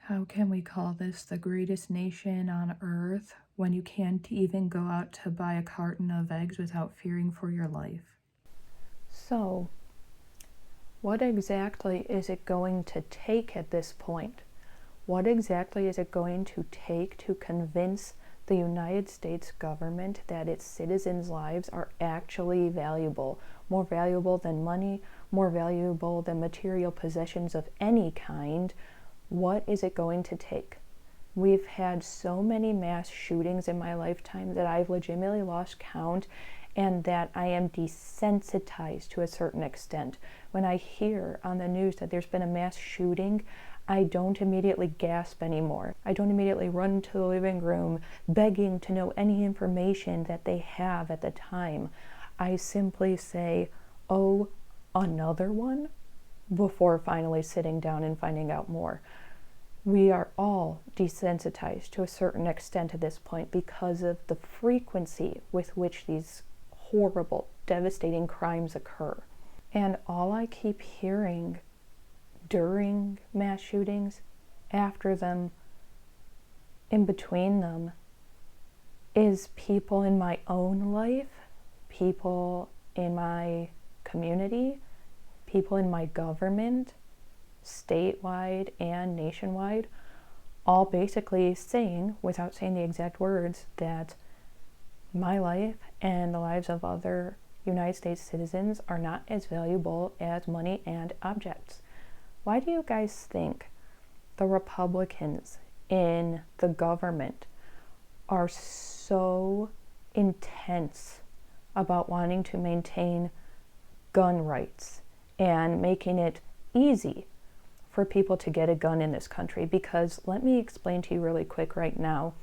How can we call this the greatest nation on earth when you can't even go out to buy a carton of eggs without fearing for your life? So, what exactly is it going to take at this point? What exactly is it going to take to convince the United States government that its citizens' lives are actually valuable, more valuable than money, more valuable than material possessions of any kind? What is it going to take? We've had so many mass shootings in my lifetime that I've legitimately lost count, and that I am desensitized to a certain extent. When I hear on the news that there's been a mass shooting, I don't immediately gasp anymore. I don't immediately run into the living room begging to know any information that they have at the time. I simply say, "Oh, another one?" before finally sitting down and finding out more. We are all desensitized to a certain extent at this point because of the frequency with which these horrible, devastating crimes occur. And all I keep hearing during mass shootings, after them, in between them, is people in my own life, people in my community, people in my government, statewide and nationwide, all basically saying, without saying the exact words, that my life and the lives of other United States citizens are not as valuable as money and objects. Why do you guys think the Republicans in the government are so intense about wanting to maintain gun rights and making it easy for people to get a gun in this country? Because let me explain to you really quick right now.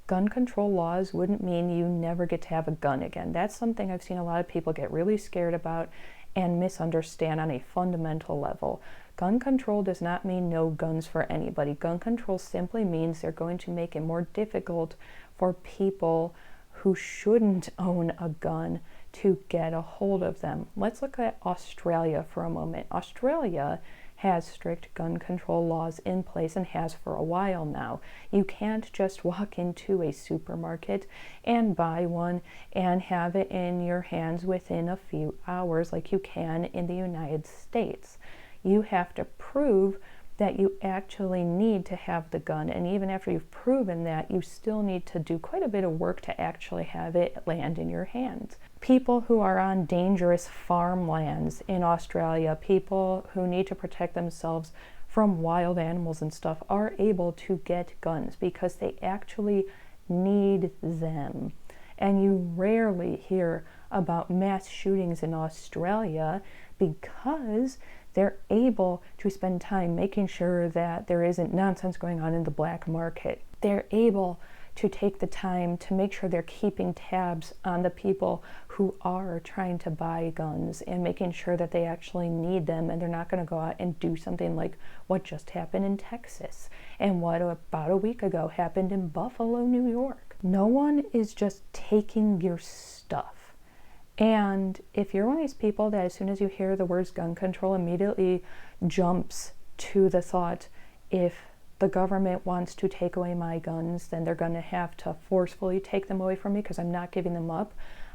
Gun control laws wouldn't mean you never get to have a gun again. That's something I've seen a lot of people get really scared about and misunderstand on a fundamental level. Gun control does not mean no guns for anybody. Gun control simply means they're going to make it more difficult for people who shouldn't own a gun to get a hold of them. Let's look at Australia for a moment. Australia has strict gun control laws in place and has for a while now. You can't just walk into a supermarket and buy one and have it in your hands within a few hours like you can in the United States. You have to prove that you actually need to have the gun, and even after you've proven that, you still need to do quite a bit of work to actually have it land in your hands. People who are on dangerous farmlands in Australia, people who need to protect themselves from wild animals and stuff, are able to get guns because they actually need them. And you rarely hear about mass shootings in Australia because they're able to spend time making sure that there isn't nonsense going on in the black market. They're able to take the time to make sure they're keeping tabs on the people who are trying to buy guns and making sure that they actually need them, and they're not going to go out and do something like what just happened in Texas and what about a week ago happened in Buffalo, New York. No one is just taking your stuff. And if you're one of these people that as soon as you hear the words gun control immediately jumps to the thought, if the government wants to take away my guns, then they're going to have to forcefully take them away from me because I'm not giving them up,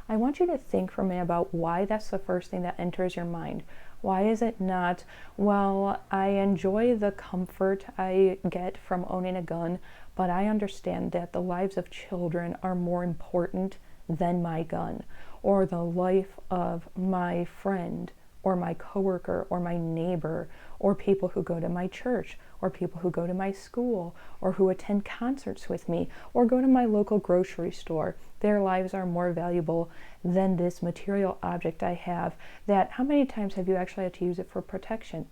I want you to think for a minute about why that's the first thing that enters your mind. Why is it not, well, I enjoy the comfort I get from owning a gun, but I understand that the lives of children are more important than my gun, or the life of my friend or my coworker or my neighbor, or people who go to my church, or people who go to my school, or who attend concerts with me, or go to my local grocery store. Their lives are more valuable than this material object I have that, how many times have you actually had to use it for protection?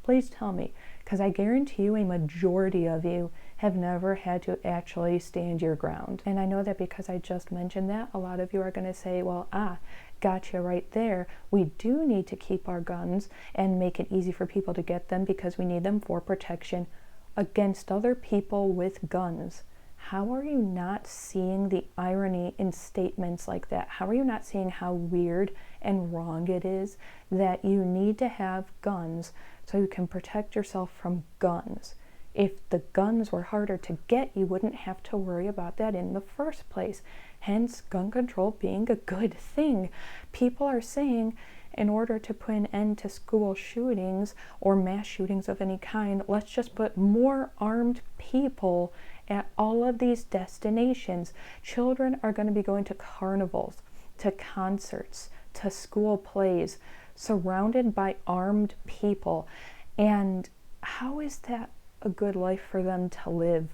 Please tell me, because I guarantee you a majority of you have never had to actually stand your ground. And I know that because I just mentioned that, a lot of you are going to say, well, gotcha right there. We do need to keep our guns and make it easy for people to get them because we need them for protection against other people with guns. How are you not seeing the irony in statements like that? How are you not seeing how weird and wrong it is that you need to have guns so you can protect yourself from guns? If the guns were harder to get, you wouldn't have to worry about that in the first place. Hence, gun control being a good thing. People are saying, in order to put an end to school shootings or mass shootings of any kind, let's just put more armed people at all of these destinations. Children are going to be going to carnivals, to concerts, to school plays, surrounded by armed people. And how is that a good life for them to live?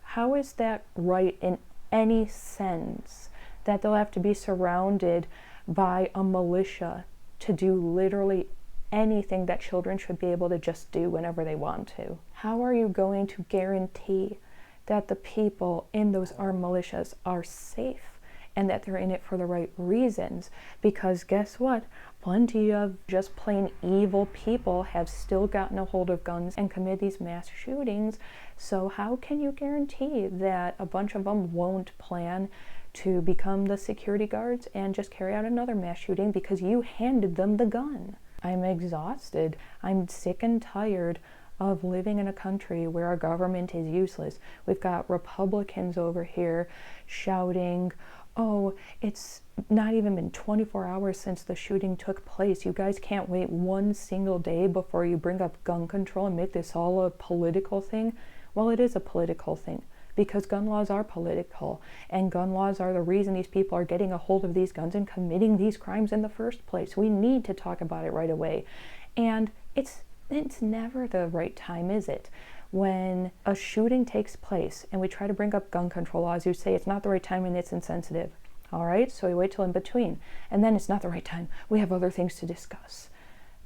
How is that right in any sense, that they'll have to be surrounded by a militia to do literally anything that children should be able to just do whenever they want to? How are you going to guarantee that the people in those armed militias are safe and that they're in it for the right reasons? Because guess what? Plenty of just plain evil people have still gotten a hold of guns and commit these mass shootings. So how can you guarantee that a bunch of them won't plan to become the security guards and just carry out another mass shooting because you handed them the gun? I'm exhausted. I'm sick and tired of living in a country where our government is useless. We've got Republicans over here shouting, oh, it's not even been 24 hours since the shooting took place. You guys can't wait one single day before you bring up gun control and make this all a political thing. Well, it is a political thing because gun laws are political, and gun laws are the reason these people are getting a hold of these guns and committing these crimes in the first place. We need to talk about it right away. And it's never the right time, is it? When a shooting takes place and we try to bring up gun control laws, you say it's not the right time and it's insensitive. All right, so we wait till in between. And then it's not the right time. We have other things to discuss.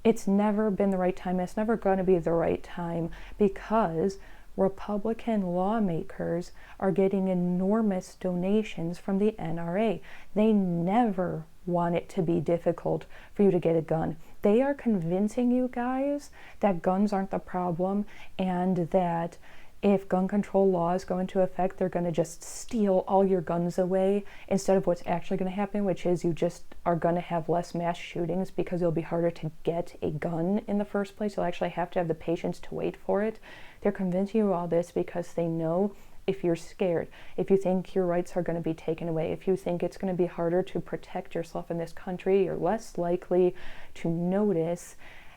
It's never been the right time. It's never going to be the right time because Republican lawmakers are getting enormous donations from the NRA. They never want it to be difficult for you to get a gun. They are convincing you guys that guns aren't the problem and that if gun control laws go into effect, they're going to just steal all your guns away instead of what's actually going to happen, which is you just are going to have less mass shootings because it'll be harder to get a gun in the first place. You'll actually have to have the patience to wait for it. They're convincing you all this because they know if you're scared, if you think your rights are going to be taken away, if you think it's going to be harder to protect yourself in this country, you're less likely to notice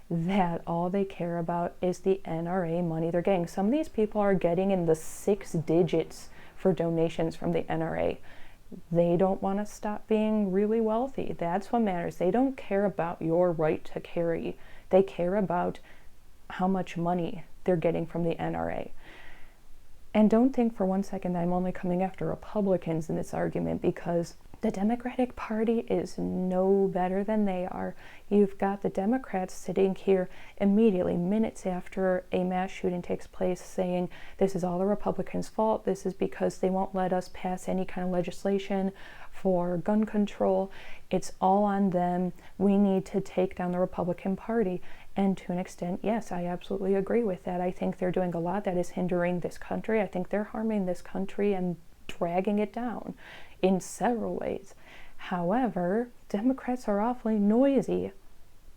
that all they care about is the NRA money they're getting. Some of these people are getting in the 6 digits for donations from the NRA. They don't want to stop being really wealthy. That's what matters. They don't care about your right to carry. They care about how much money they're getting from the NRA. And don't think for one second that I'm only coming after Republicans in this argument, because the Democratic Party is no better than they are. You've got the Democrats sitting here immediately, minutes after a mass shooting takes place, saying this is all the Republicans' fault. This is because they won't let us pass any kind of legislation for gun control. It's all on them. We need to take down the Republican Party. And to an extent, yes, I absolutely agree with that. I think they're doing a lot that is hindering this country. I think they're harming this country and dragging it down in several ways. However, Democrats are awfully noisy,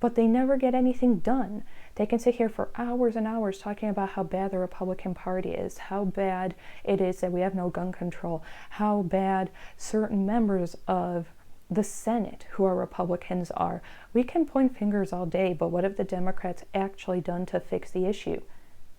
but they never get anything done. They can sit here for hours and hours talking about how bad the Republican Party is, how bad it is that we have no gun control, how bad certain members of the Senate who are Republicans are. We can point fingers all day, but what have the Democrats actually done to fix the issue?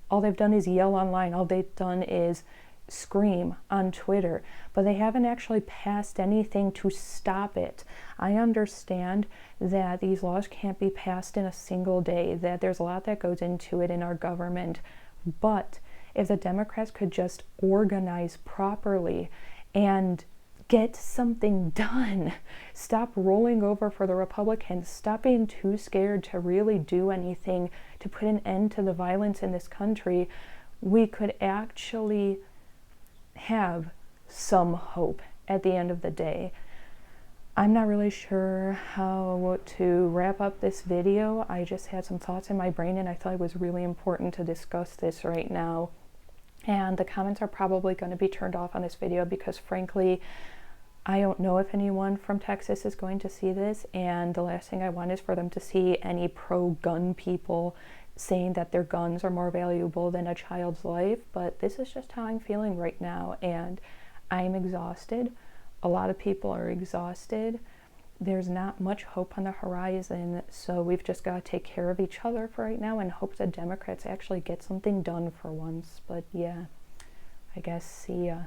All they've done is yell online. All they've done is scream on Twitter, but they haven't actually passed anything to stop it. I understand that these laws can't be passed in a single day, that there's a lot that goes into it in our government, but if the Democrats could just organize properly and get something done, stop rolling over for the Republicans, stop being too scared to really do anything to put an end to the violence in this country, we could actually have some hope at the end of the day. I'm not really sure how to wrap up this video. I just had some thoughts in my brain and I thought it was really important to discuss this right now. And the comments are probably going to be turned off on this video because frankly, I don't know if anyone from Texas is going to see this, and the last thing I want is for them to see any pro-gun people saying that their guns are more valuable than a child's life, but this is just how I'm feeling right now, and I'm exhausted. A lot of people are exhausted. There's not much hope on the horizon, so we've just got to take care of each other for right now and hope the Democrats actually get something done for once. But yeah, I guess see ya.